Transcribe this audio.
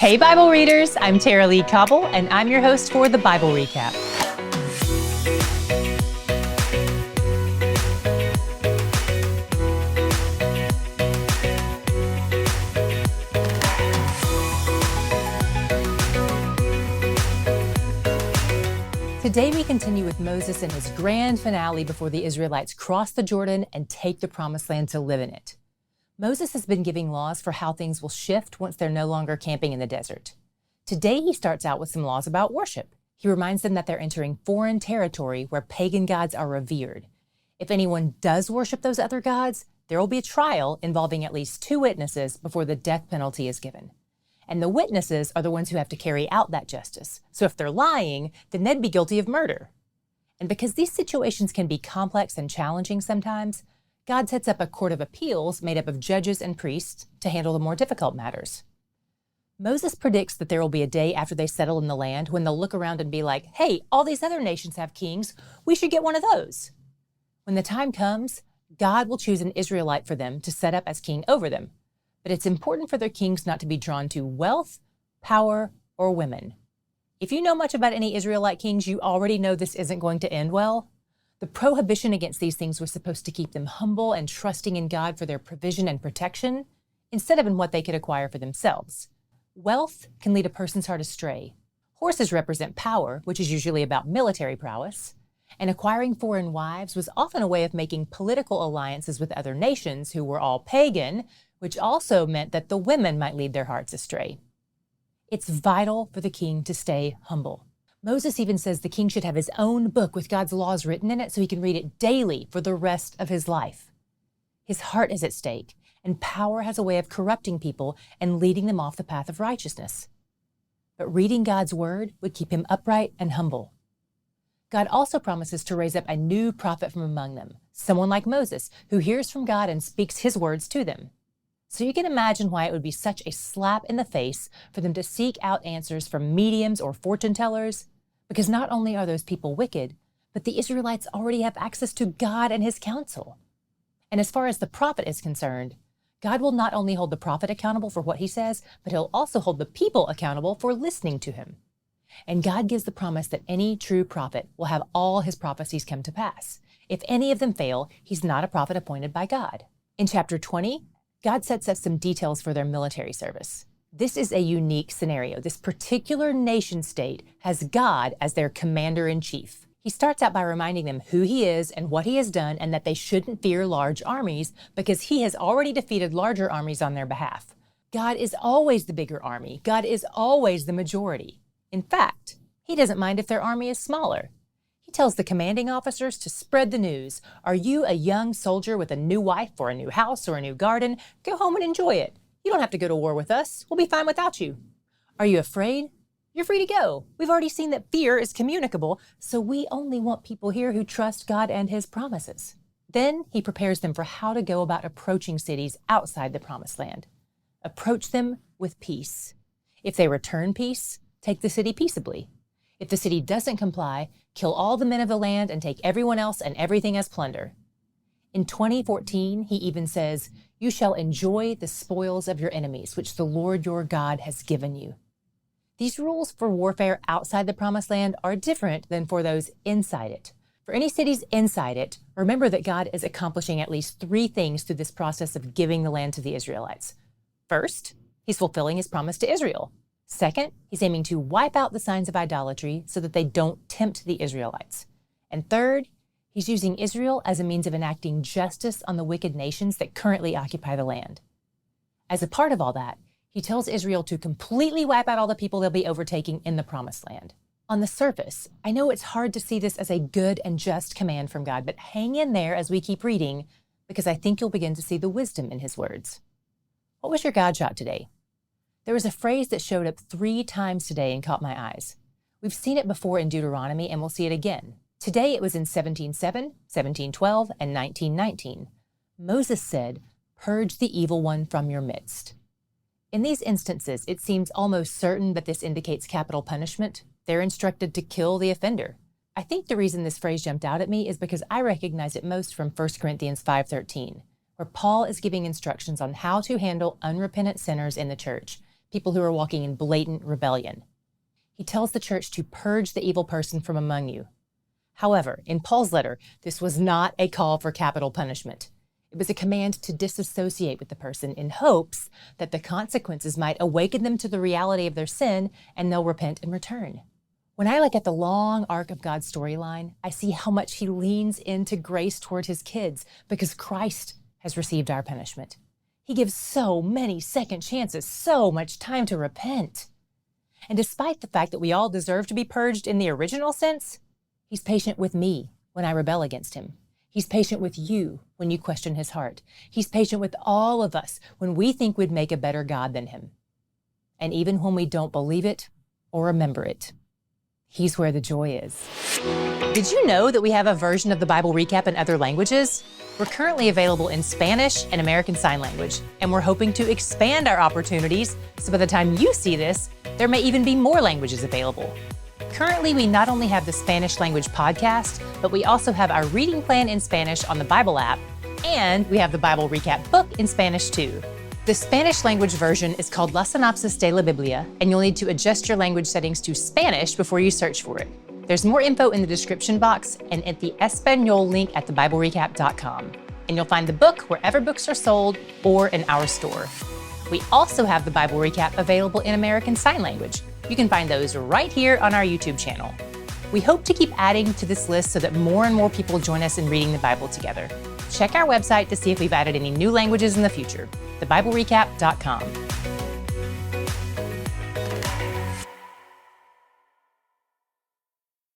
Hey Bible readers, I'm Tara Lee Cobble, and I'm your host for the Bible Recap. Today we continue with Moses and his grand finale before the Israelites cross the Jordan and take the promised land to live in it. Moses has been giving laws for how things will shift once they're no longer camping in the desert. Today he starts out with some laws about worship. He reminds them that they're entering foreign territory where pagan gods are revered. If anyone does worship those other gods, there will be a trial involving at least 2 witnesses before the death penalty is given. And the witnesses are the ones who have to carry out that justice. So if they're lying, then they'd be guilty of murder. And because these situations can be complex and challenging sometimes, God sets up a court of appeals made up of judges and priests to handle the more difficult matters. Moses predicts that there will be a day after they settle in the land when they'll look around and be like, hey, all these other nations have kings. We should get one of those. When the time comes, God will choose an Israelite for them to set up as king over them. But it's important for their kings not to be drawn to wealth, power, or women. If you know much about any Israelite kings, you already know this isn't going to end well. The prohibition against these things was supposed to keep them humble and trusting in God for their provision and protection, instead of in what they could acquire for themselves. Wealth can lead a person's heart astray. Horses represent power, which is usually about military prowess, and acquiring foreign wives was often a way of making political alliances with other nations who were all pagan, which also meant that the women might lead their hearts astray. It's vital for the king to stay humble. Moses even says the king should have his own book with God's laws written in it so he can read it daily for the rest of his life. His heart is at stake, and power has a way of corrupting people and leading them off the path of righteousness. But reading God's word would keep him upright and humble. God also promises to raise up a new prophet from among them, someone like Moses, who hears from God and speaks his words to them. So you can imagine why it would be such a slap in the face for them to seek out answers from mediums or fortune tellers, because not only are those people wicked, but the Israelites already have access to God and his counsel. And as far as the prophet is concerned, God will not only hold the prophet accountable for what he says, but he'll also hold the people accountable for listening to him. And God gives the promise that any true prophet will have all his prophecies come to pass. If any of them fail, he's not a prophet appointed by God. In chapter 20, God sets up some details for their military service. This is a unique scenario. This particular nation state has God as their commander-in-chief. He starts out by reminding them who he is and what he has done, and that they shouldn't fear large armies because he has already defeated larger armies on their behalf. God is always the bigger army. God is always the majority. In fact, he doesn't mind if their army is smaller. He tells the commanding officers to spread the news. Are you a young soldier with a new wife or a new house or a new garden? Go home and enjoy it. You don't have to go to war with us. We'll be fine without you. Are you afraid? You're free to go. We've already seen that fear is communicable, so we only want people here who trust God and his promises. Then he prepares them for how to go about approaching cities outside the promised land. Approach them with peace. If they return peace, take the city peaceably. If the city doesn't comply, kill all the men of the land and take everyone else and everything as plunder. In 20:14, he even says, you shall enjoy the spoils of your enemies, which the Lord your God has given you. These rules for warfare outside the promised land are different than for those inside it. For any cities inside it, remember that God is accomplishing at least 3 things through this process of giving the land to the Israelites. First, he's fulfilling his promise to Israel. Second, he's aiming to wipe out the signs of idolatry so that they don't tempt the Israelites. And third, he's using Israel as a means of enacting justice on the wicked nations that currently occupy the land. As a part of all that, he tells Israel to completely wipe out all the people they'll be overtaking in the promised land. On the surface, I know it's hard to see this as a good and just command from God, but hang in there as we keep reading, because I think you'll begin to see the wisdom in his words. What was your God shot today? There was a phrase that showed up 3 times today and caught my eyes. We've seen it before in Deuteronomy, and we'll see it again. Today it was in 17:7, 17:12, and 19:19. Moses said, "Purge the evil one from your midst." In these instances, it seems almost certain that this indicates capital punishment. They're instructed to kill the offender. I think the reason this phrase jumped out at me is because I recognize it most from 1 Corinthians 5:13, where Paul is giving instructions on how to handle unrepentant sinners in the church, people who are walking in blatant rebellion. He tells the church to purge the evil person from among you. However, in Paul's letter, this was not a call for capital punishment. It was a command to disassociate with the person in hopes that the consequences might awaken them to the reality of their sin and they'll repent and return. When I look at the long arc of God's storyline, I see how much he leans into grace toward his kids because Christ has received our punishment. He gives so many second chances, so much time to repent. And despite the fact that we all deserve to be purged in the original sense, he's patient with me when I rebel against him. He's patient with you when you question his heart. He's patient with all of us when we think we'd make a better God than him. And even when we don't believe it or remember it, he's where the joy is. Did you know that we have a version of the Bible recap in other languages? We're currently available in Spanish and American Sign Language, and we're hoping to expand our opportunities so by the time you see this, there may even be more languages available. Currently, we not only have the Spanish language podcast, but we also have our reading plan in Spanish on the Bible app, and we have the Bible recap book in Spanish too. The Spanish language version is called La Sinopsis de la Biblia, and you'll need to adjust your language settings to Spanish before you search for it. There's more info in the description box and at the Espanol link at thebiblerecap.com. And you'll find the book wherever books are sold or in our store. We also have the Bible recap available in American Sign Language. You can find those right here on our YouTube channel. We hope to keep adding to this list so that more and more people join us in reading the Bible together. Check our website to see if we've added any new languages in the future, thebiblerecap.com.